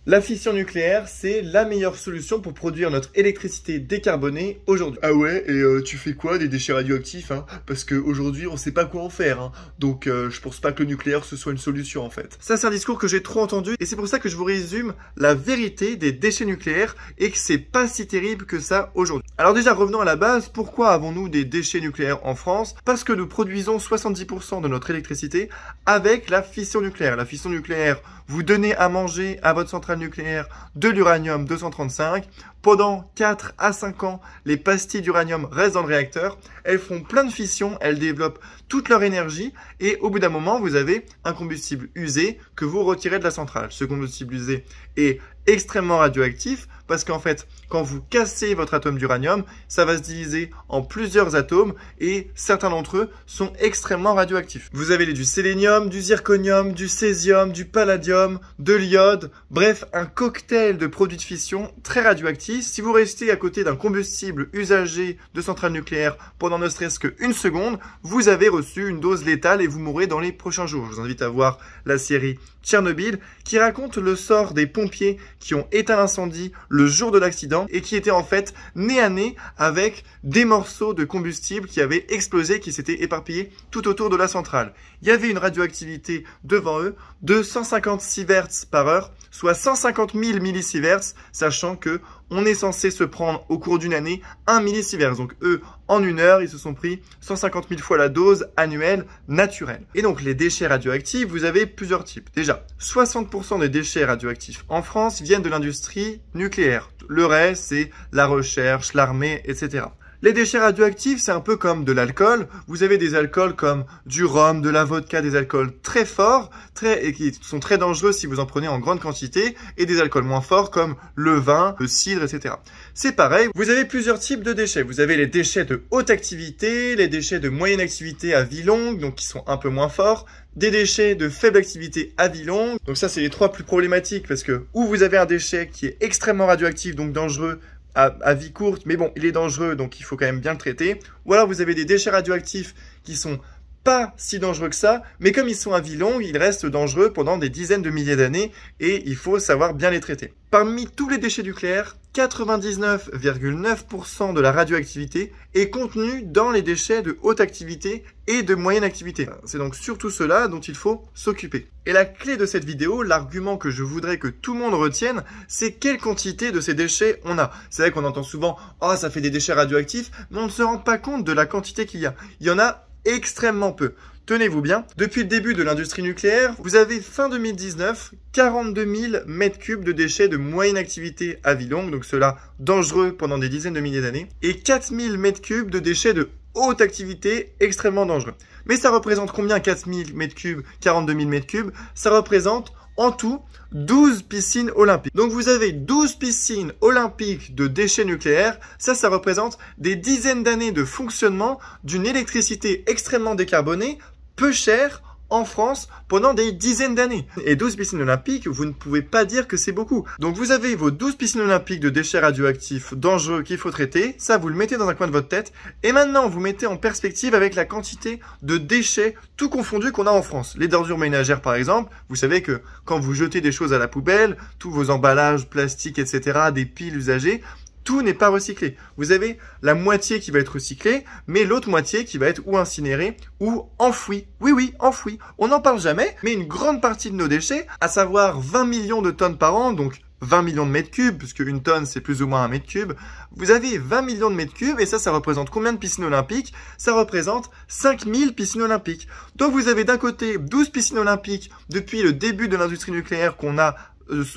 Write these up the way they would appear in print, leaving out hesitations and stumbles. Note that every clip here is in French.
La fission nucléaire, c'est la meilleure solution pour produire notre électricité décarbonée aujourd'hui. Ah ouais, et tu fais quoi des déchets radioactifs, hein? Parce qu'aujourd'hui, on sait pas quoi en faire, hein. Donc je pense pas que le nucléaire ce soit une solution en fait. Ça, c'est un discours que j'ai trop entendu et c'est pour ça que je vous résume la vérité des déchets nucléaires et que c'est pas si terrible que ça aujourd'hui. Alors déjà, revenons à la base. Pourquoi avons-nous des déchets nucléaires en France? Parce que nous produisons 70% de notre électricité avec la fission nucléaire. La fission nucléaire, vous donnez à manger à votre centrale nucléaire de l'uranium 235. Pendant 4 à 5 ans, les pastilles d'uranium restent dans le réacteur. Elles font plein de fission, elles développent toute leur énergie et au bout d'un moment, vous avez un combustible usé que vous retirez de la centrale. Ce combustible usé est extrêmement radioactif parce qu'en fait, quand vous cassez votre atome d'uranium, ça va se diviser en plusieurs atomes et certains d'entre eux sont extrêmement radioactifs. Vous avez du sélénium, du zirconium, du césium, du palladium, de l'iode, bref, un cocktail de produits de fission très radioactifs. Si vous restez à côté d'un combustible usagé de centrale nucléaire pendant ne serait-ce qu'une seconde, vous avez reçu une dose létale et vous mourrez dans les prochains jours. Je vous invite à voir la série Tchernobyl qui raconte le sort des pompiers qui ont éteint l'incendie le jour de l'accident et qui étaient en fait nez à nez avec des morceaux de combustible qui avaient explosé, qui s'étaient éparpillés tout autour de la centrale. Il y avait une radioactivité devant eux de 150 sieverts par heure, soit 150 000 millisieverts, sachant que on est censé se prendre au cours d'une année 1 millisievert. Donc eux, en une heure, ils se sont pris 150 000 fois la dose annuelle naturelle. Et donc les déchets radioactifs, vous avez plusieurs types. Déjà, 60% des déchets radioactifs en France viennent de l'industrie nucléaire. Le reste, c'est la recherche, l'armée, etc. Les déchets radioactifs, c'est un peu comme de l'alcool. Vous avez des alcools comme du rhum, de la vodka, des alcools très forts et qui sont très dangereux si vous en prenez en grande quantité, et des alcools moins forts comme le vin, le cidre, etc. C'est pareil, vous avez plusieurs types de déchets. Vous avez les déchets de haute activité, les déchets de moyenne activité à vie longue, donc qui sont un peu moins forts, des déchets de faible activité à vie longue. Donc ça, c'est les trois plus problématiques parce que ou vous avez un déchet qui est extrêmement radioactif, donc dangereux, à vie courte, mais bon, il est dangereux, donc il faut quand même bien le traiter. Ou alors vous avez des déchets radioactifs qui sont pas si dangereux que ça, mais comme ils sont à vie longue, ils restent dangereux pendant des dizaines de milliers d'années et il faut savoir bien les traiter. Parmi tous les déchets nucléaires, 99,9% de la radioactivité est contenue dans les déchets de haute activité et de moyenne activité. C'est donc surtout cela dont il faut s'occuper. Et la clé de cette vidéo, l'argument que je voudrais que tout le monde retienne, c'est quelle quantité de ces déchets on a. C'est vrai qu'on entend souvent « Oh, ça fait des déchets radioactifs », mais on ne se rend pas compte de la quantité qu'il y a. Il y en a extrêmement peu. Tenez-vous bien, depuis le début de l'industrie nucléaire, vous avez fin 2019, 42 000 mètres cubes de déchets de moyenne activité à vie longue, donc cela dangereux pendant des dizaines de milliers d'années, et 4 000 mètres cubes de déchets de haute activité extrêmement dangereux. Mais ça représente combien 4 000 mètres cubes, 42 000 mètres cubes? Ça représente en tout 12 piscines olympiques. Donc vous avez 12 piscines olympiques de déchets nucléaires. Ça représente des dizaines d'années de fonctionnement d'une électricité extrêmement décarbonée, peu chère, en France pendant des dizaines d'années. Et 12 piscines olympiques, vous ne pouvez pas dire que c'est beaucoup. Donc vous avez vos 12 piscines olympiques de déchets radioactifs dangereux qu'il faut traiter. Ça, vous le mettez dans un coin de votre tête. Et maintenant, vous mettez en perspective avec la quantité de déchets tout confondus qu'on a en France. Les ordures ménagères, par exemple. Vous savez que quand vous jetez des choses à la poubelle, tous vos emballages, plastiques, etc., des piles usagées, tout n'est pas recyclé. Vous avez la moitié qui va être recyclée, mais l'autre moitié qui va être ou incinérée ou enfouie. Oui, oui, enfouie. On n'en parle jamais, mais une grande partie de nos déchets, à savoir 20 millions de tonnes par an, donc 20 millions de mètres cubes, puisque une tonne c'est plus ou moins un mètre cube, vous avez 20 millions de mètres cubes, et ça représente combien de piscines olympiques? Ça représente 5000 piscines olympiques. Donc vous avez d'un côté 12 piscines olympiques depuis le début de l'industrie nucléaire qu'on a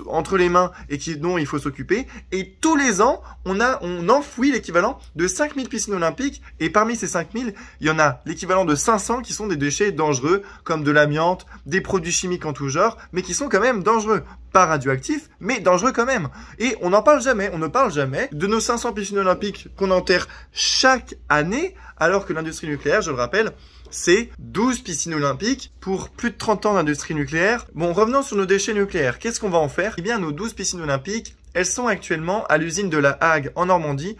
entre les mains et dont il faut s'occuper. Et tous les ans, on enfouit l'équivalent de 5000 piscines olympiques. Et parmi ces 5000, il y en a l'équivalent de 500 qui sont des déchets dangereux, comme de l'amiante, des produits chimiques en tout genre, mais qui sont quand même dangereux. Pas radioactifs, mais dangereux quand même. Et on n'en parle jamais. On ne parle jamais de nos 500 piscines olympiques qu'on enterre chaque année, alors que l'industrie nucléaire, je le rappelle, c'est 12 piscines olympiques pour plus de 30 ans d'industrie nucléaire. Bon, revenons sur nos déchets nucléaires. Qu'est-ce qu'on va en faire? Eh bien, nos 12 piscines olympiques, elles sont actuellement à l'usine de La Hague en Normandie,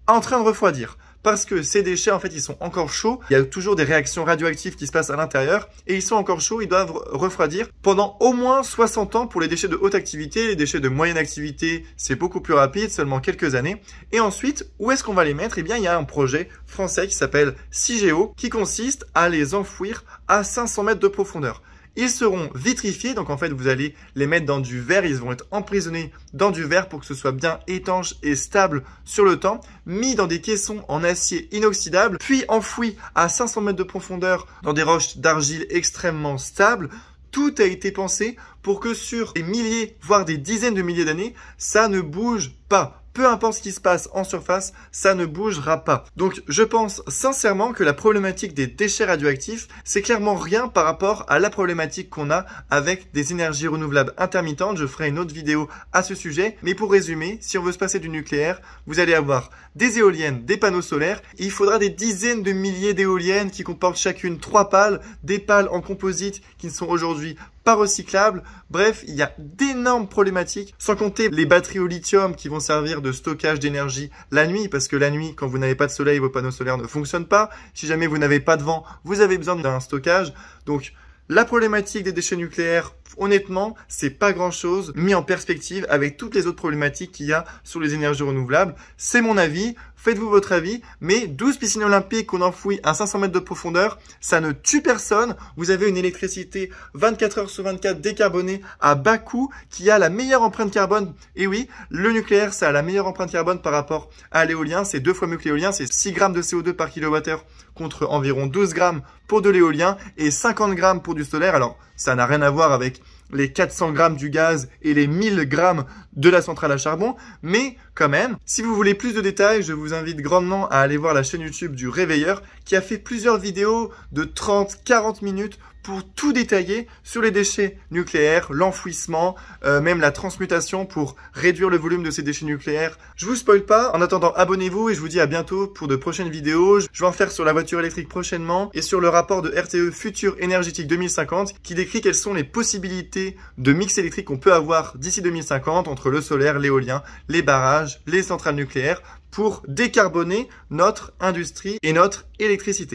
en train de refroidir. parce que ces déchets, en fait, ils sont encore chauds. Il y a toujours des réactions radioactives qui se passent à l'intérieur et ils sont encore chauds, ils doivent refroidir pendant au moins 60 ans pour les déchets de haute activité. Les déchets de moyenne activité, c'est beaucoup plus rapide, seulement quelques années. Et ensuite, où est-ce qu'on va les mettre? Eh bien, il y a un projet français qui s'appelle CIGEO qui consiste à les enfouir à 500 mètres de profondeur. Ils seront vitrifiés, donc en fait vous allez les mettre dans du verre, ils vont être emprisonnés dans du verre pour que ce soit bien étanche et stable sur le temps, mis dans des caissons en acier inoxydable, puis enfouis à 500 mètres de profondeur dans des roches d'argile extrêmement stables. Tout a été pensé pour que sur des milliers, voire des dizaines de milliers d'années, ça ne bouge pas. Peu importe ce qui se passe en surface, ça ne bougera pas. Donc je pense sincèrement que la problématique des déchets radioactifs, c'est clairement rien par rapport à la problématique qu'on a avec des énergies renouvelables intermittentes. Je ferai une autre vidéo à ce sujet. Mais pour résumer, si on veut se passer du nucléaire, vous allez avoir des éoliennes, des panneaux solaires. Il faudra des dizaines de milliers d'éoliennes qui comportent chacune 3 pales, des pales en composite qui ne sont aujourd'hui pas recyclables. Bref, il y a d'énormes problématiques, sans compter les batteries au lithium qui vont servir de stockage d'énergie la nuit, parce que la nuit, quand vous n'avez pas de soleil, vos panneaux solaires ne fonctionnent pas. Si jamais vous n'avez pas de vent, vous avez besoin d'un stockage. Donc, la problématique des déchets nucléaires, honnêtement, c'est pas grand chose mis en perspective avec toutes les autres problématiques qu'il y a sur les énergies renouvelables. C'est mon avis. Faites-vous votre avis, mais 12 piscines olympiques qu'on enfouit à 500 mètres de profondeur, ça ne tue personne. Vous avez une électricité 24 heures sur 24 décarbonée à bas coût qui a la meilleure empreinte carbone. Et oui, le nucléaire, ça a la meilleure empreinte carbone par rapport à l'éolien. C'est 2 fois mieux que l'éolien, c'est 6 grammes de CO2 par kWh contre environ 12 grammes pour de l'éolien et 50 grammes pour du solaire. Alors, ça n'a rien à voir avec les 400 grammes du gaz et les 1000 grammes de la centrale à charbon. Mais quand même, si vous voulez plus de détails, je vous invite grandement à aller voir la chaîne YouTube du Réveilleur qui a fait plusieurs vidéos de 30-40 minutes pour tout détailler sur les déchets nucléaires, l'enfouissement, même la transmutation pour réduire le volume de ces déchets nucléaires. Je vous spoil pas. En attendant, abonnez-vous et je vous dis à bientôt pour de prochaines vidéos. Je vais en faire sur la voiture électrique prochainement et sur le rapport de RTE Futur Énergétique 2050 qui décrit quelles sont les possibilités de mix électrique qu'on peut avoir d'ici 2050 entre le solaire, l'éolien, les barrages, les centrales nucléaires pour décarboner notre industrie et notre électricité.